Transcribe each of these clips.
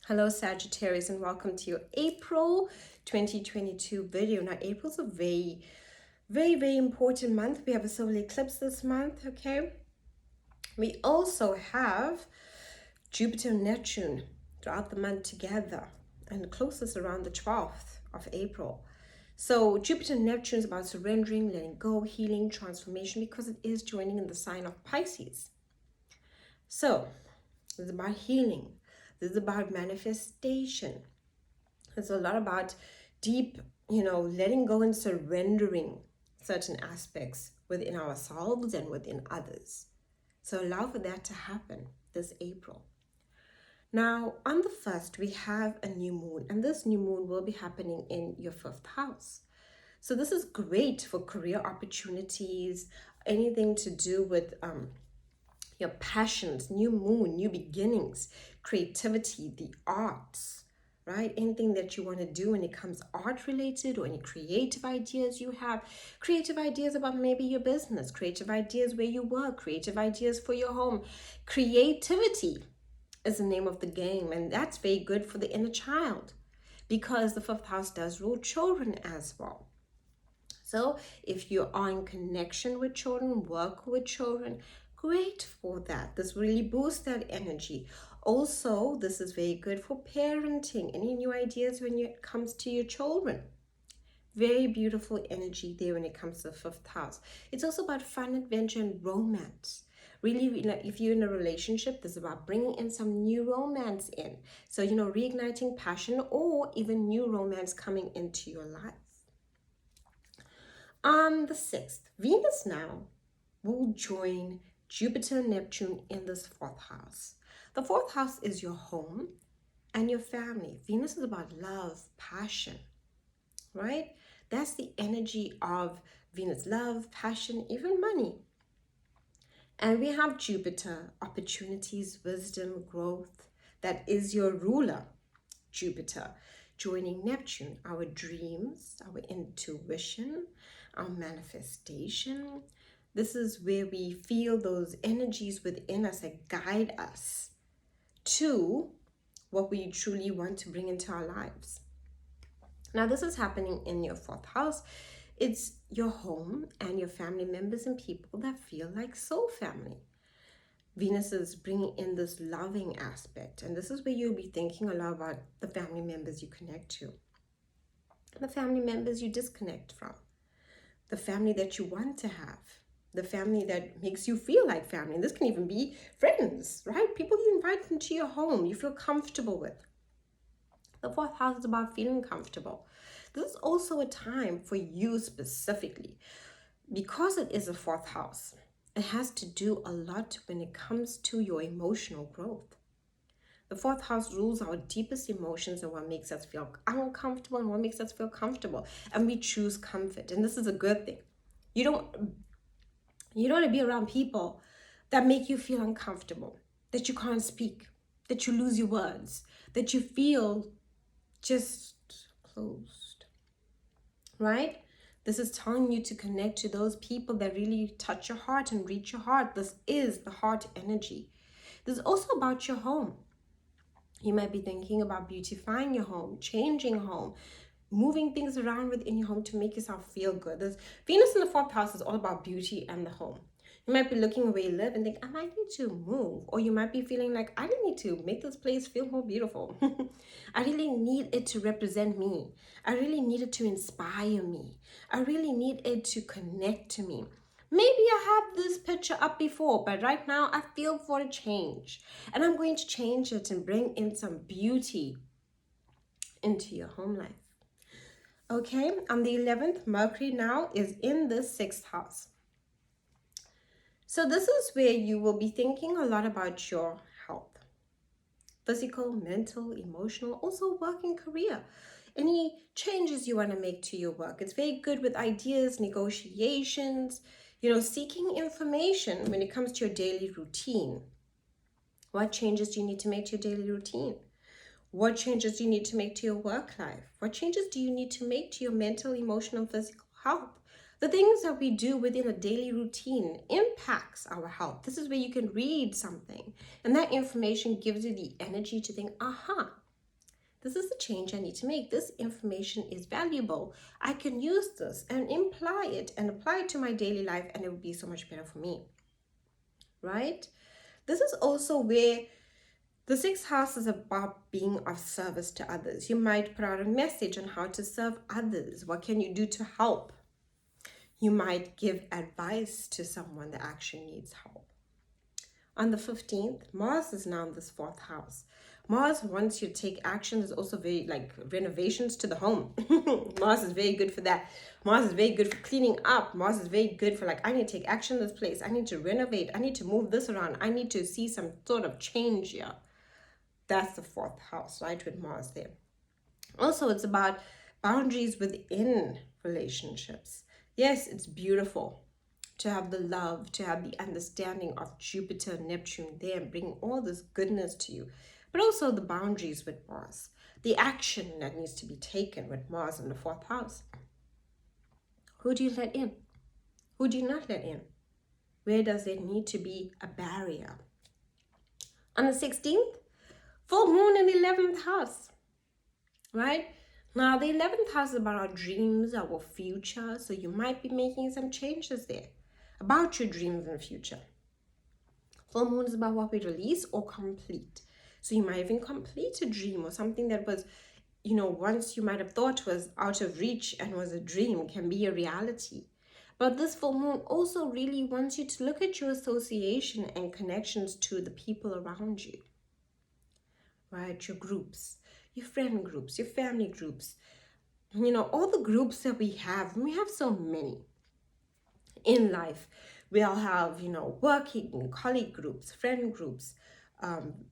Hello Sagittarius and welcome to your April 2022 video. Now April's a very important month. We have a solar eclipse this month, okay? We also have Jupiter and Neptune throughout the month together and closest around the 12th of April. So Jupiter and Neptune is about surrendering, letting go, healing, transformation because it is joining in the sign of Pisces. So it's about healing. This is about manifestation. It's a lot about deep, letting go and surrendering certain aspects within ourselves and within others. So allow for that to happen this April. Now, on the 1st, we have a new moon, and this new moon will be happening in your 5th house. So this is great for career opportunities, anything to do with your passions, new moon, new beginnings, creativity, the arts, right? Anything that you want to do when it comes art related or any creative ideas you have, creative ideas about maybe your business, creative ideas where you work, creative ideas for your home. Creativity is the name of the game, and that's very good for the inner child because the 5th house does rule children as well. So if you are in connection with children, work with children, great for that. This really boosts that energy. Also, this is very good for parenting. Any new ideas when it comes to your children? Very beautiful energy there when it comes to the 5th house. It's also about fun, adventure, and romance. Really, if you're in a relationship, this is about bringing in some new romance in. So, reigniting passion or even new romance coming into your life. On the 6th, Venus now will join Jupiter and Neptune in this 4th house. The 4th house is your home and your family. Venus is about love, passion, right? That's the energy of Venus, love, passion, even money. And we have Jupiter, opportunities, wisdom, growth. That is your ruler, Jupiter, joining Neptune, our dreams, our intuition, our manifestation. This is where we feel those energies within us that guide us to what we truly want to bring into our lives. Now, this is happening in your 4th house. It's your home and your family members and people that feel like soul family. Venus is bringing in this loving aspect, and this is where you'll be thinking a lot about the family members you connect to, the family members you disconnect from, the family that you want to have, the family that makes you feel like family. And this can even be friends, right? People you invite into your home, you feel comfortable with. The 4th house is about feeling comfortable. This is also a time for you specifically. Because it is a 4th house, it has to do a lot when it comes to your emotional growth. The 4th house rules our deepest emotions and what makes us feel uncomfortable and what makes us feel comfortable. And we choose comfort. And this is a good thing. You don't want to be around people that make you feel uncomfortable, that you can't speak, that you lose your words, that you feel just closed, right? This is telling you to connect to those people that really touch your heart and reach your heart. This is the heart energy. This is also about your home. You might be thinking about beautifying your home, changing home, moving things around within your home to make yourself feel good. This Venus in the 4th house is all about beauty and the home. You might be looking where you live and think, I might need to move. Or you might be feeling like, I really need to make this place feel more beautiful. I really need it to represent me. I really need it to inspire me. I really need it to connect to me. Maybe I have this picture up before, but right now I feel for a change. And I'm going to change it and bring in some beauty into your home life. Okay, on the 11th, Mercury now is in the 6th house. So this is where you will be thinking a lot about your health. Physical, mental, emotional, also work and career. Any changes you want to make to your work. It's very good with ideas, negotiations, seeking information when it comes to your daily routine. What changes do you need to make to your daily routine? What changes do you need to make to your work life? What changes do you need to make to your mental, emotional, and physical health? The things that we do within a daily routine impacts our health. This is where you can read something, and that information gives you the energy to think, aha, This is the change I need to make. This information is valuable. I can use this and apply it to my daily life, and it will be so much better for me, right? This is also where the sixth house is about being of service to others. You might put out a message on how to serve others. What can you do to help? You might give advice to someone that actually needs help. On the 15th, Mars is now in this fourth house. Mars wants you to take action. There's also very like renovations to the home. Mars is very good for that. Mars is very good for cleaning up. Mars is very good for like, I need to take action in this place. I need to renovate. I need to move this around. I need to see some sort of change here. That's the fourth house, right, with Mars there. Also, it's about boundaries within relationships. Yes, it's beautiful to have the love, to have the understanding of Jupiter and Neptune there and bringing all this goodness to you. But also the boundaries with Mars, the action that needs to be taken with Mars in the fourth house. Who do you let in? Who do you not let in? Where does there need to be a barrier? On the 16th, full moon in the 11th house, right? Now, the 11th house is about our dreams, our future. So you might be making some changes there about your dreams in the future. Full moon is about what we release or complete. So you might even complete a dream or something that was, once you might have thought was out of reach and was a dream can be a reality. But this full moon also really wants you to look at your association and connections to the people around you, right? Your groups, your friend groups, your family groups, all the groups that we have so many in life. We'll have, working colleague groups, friend groups,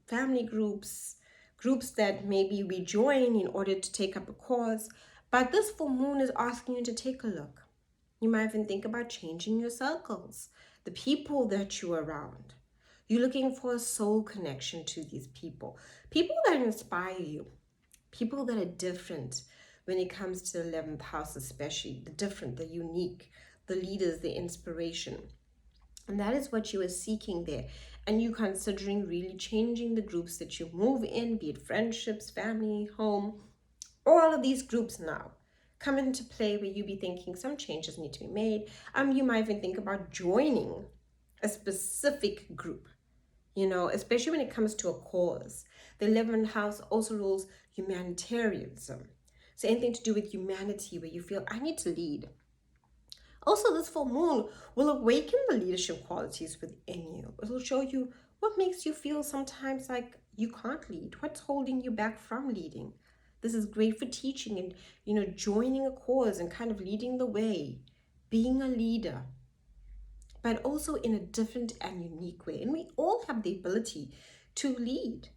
family groups, groups that maybe we join in order to take up a cause. But this full moon is asking you to take a look. You might even think about changing your circles, the people that you're around. You're looking for a soul connection to these people that inspire you, people that are different when it comes to the 11th house, especially the different, the unique, the leaders, the inspiration. And that is what you are seeking there. And you considering really changing the groups that you move in, be it friendships, family, home, all of these groups now come into play where you be thinking some changes need to be made. You might even think about joining a specific group, especially when it comes to a cause. The 11th house also rules humanitarianism. So anything to do with humanity where you feel, I need to lead. Also, this full moon will awaken the leadership qualities within you. It will show you what makes you feel sometimes like you can't lead. What's holding you back from leading? This is great for teaching and, joining a cause and kind of leading the way, being a leader, but also in a different and unique way. And we all have the ability to lead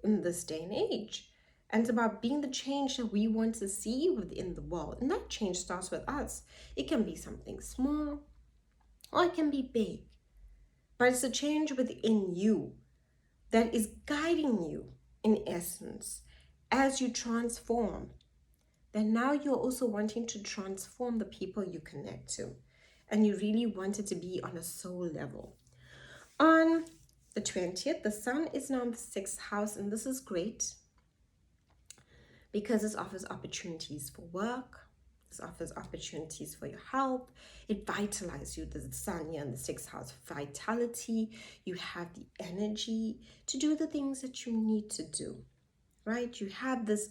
in this day and age. And it's about being the change that we want to see within the world. And that change starts with us. It can be something small or it can be big. But it's a change within you that is guiding you in essence as you transform. Then now you're also wanting to transform the people you connect to. And you really want it to be on a soul level. On the 20th, the sun is now in the 6th house, and this is great because this offers opportunities for work. This offers opportunities for your health. It vitalizes you. The sun here in the 6th house, vitality. You have the energy to do the things that you need to do, right? You have this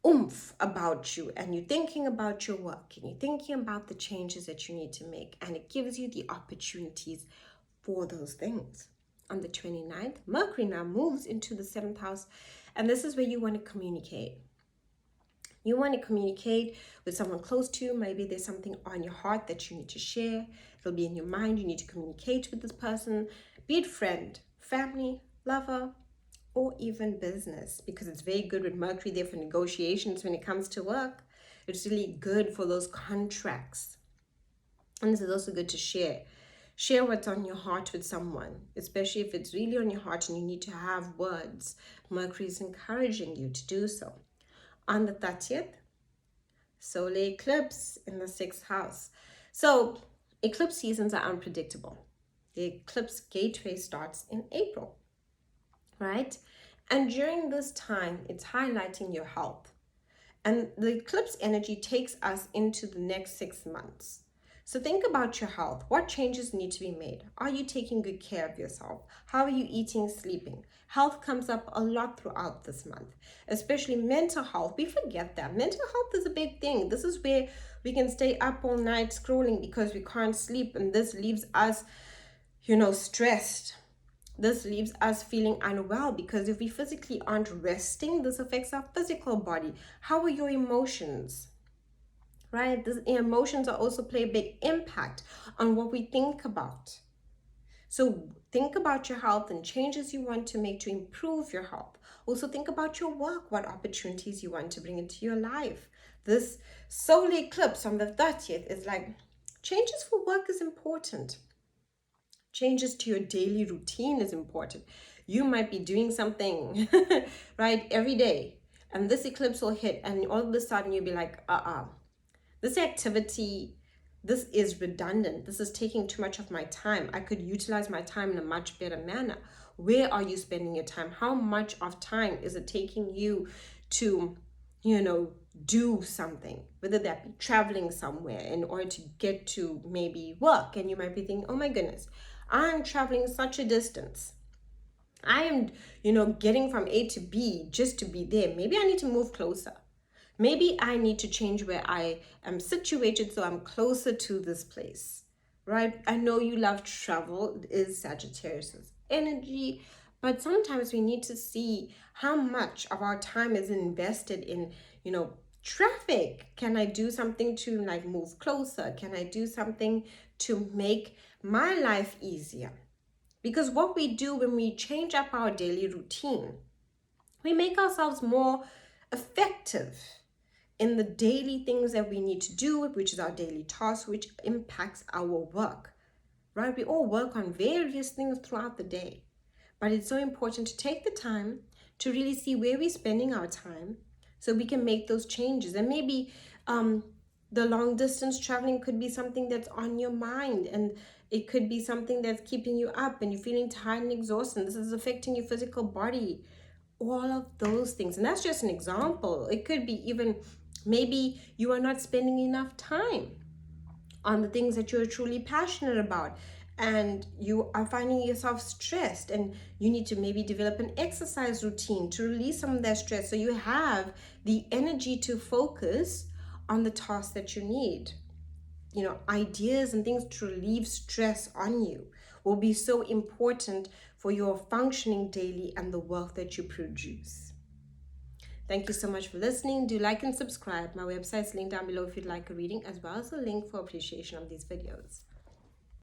oomph about you, and you're thinking about your work, and you're thinking about the changes that you need to make, and it gives you the opportunities for those things. On the 29th, Mercury now moves into the 7th house, and this is where you want to communicate. You want to communicate with someone close to you. Maybe there's something on your heart that you need to share. It'll be in your mind. You need to communicate with this person, be it friend, family, lover, or even business, because it's very good with Mercury there for negotiations when it comes to work. It's really good for those contracts. And this is also good to share. Share what's on your heart with someone, especially if it's really on your heart and you need to have words. Mercury is encouraging you to do so. On the 30th, solar eclipse in the 6th house. So eclipse seasons are unpredictable. The eclipse gateway starts in April, right? And during this time, it's highlighting your health. And the eclipse energy takes us into the next 6 months. So think about your health. What changes need to be made? Are you taking good care of yourself? How are you eating, sleeping? Health comes up a lot throughout this month, especially mental health. We forget that. Mental health is a big thing. This is where we can stay up all night scrolling because we can't sleep, and this leaves us, stressed. This leaves us feeling unwell because if we physically aren't resting, this affects our physical body. How are your emotions? Right? These emotions are also play a big impact on what we think about. So think about your health and changes you want to make to improve your health. Also think about your work, what opportunities you want to bring into your life. This solar eclipse on the 30th is like changes for work is important. Changes to your daily routine is important. You might be doing something, right, every day, and this eclipse will hit, and all of a sudden you'll be like, this activity, this is redundant. This is taking too much of my time. I could utilize my time in a much better manner. Where are you spending your time? How much of time is it taking you to, do something, whether that be traveling somewhere in order to get to maybe work? And you might be thinking, oh my goodness, I'm traveling such a distance. I am, getting from A to B just to be there. Maybe I need to move closer. Maybe I need to change where I am situated so I'm closer to this place, right? I know you love travel, it is Sagittarius energy, but sometimes we need to see how much of our time is invested in, traffic. Can I do something to like move closer? Can I do something to make my life easier? Because what we do when we change up our daily routine, we make ourselves more effective in the daily things that we need to do, which is our daily task, which impacts our work, right? We all work on various things throughout the day, but it's so important to take the time to really see where we're spending our time so we can make those changes. And maybe the long distance traveling could be something that's on your mind, and it could be something that's keeping you up and you're feeling tired and exhausted. This is affecting your physical body, all of those things. And that's just an example. It could be even maybe you are not spending enough time on the things that you're truly passionate about, and you are finding yourself stressed, and you need to maybe develop an exercise routine to release some of that stress so you have the energy to focus on the tasks that you need. Ideas and things to relieve stress on you will be so important for your functioning daily and the work that you produce. Thank you so much for listening. Do like and subscribe. My website's linked down below if you'd like a reading, as well as a link for appreciation of these videos.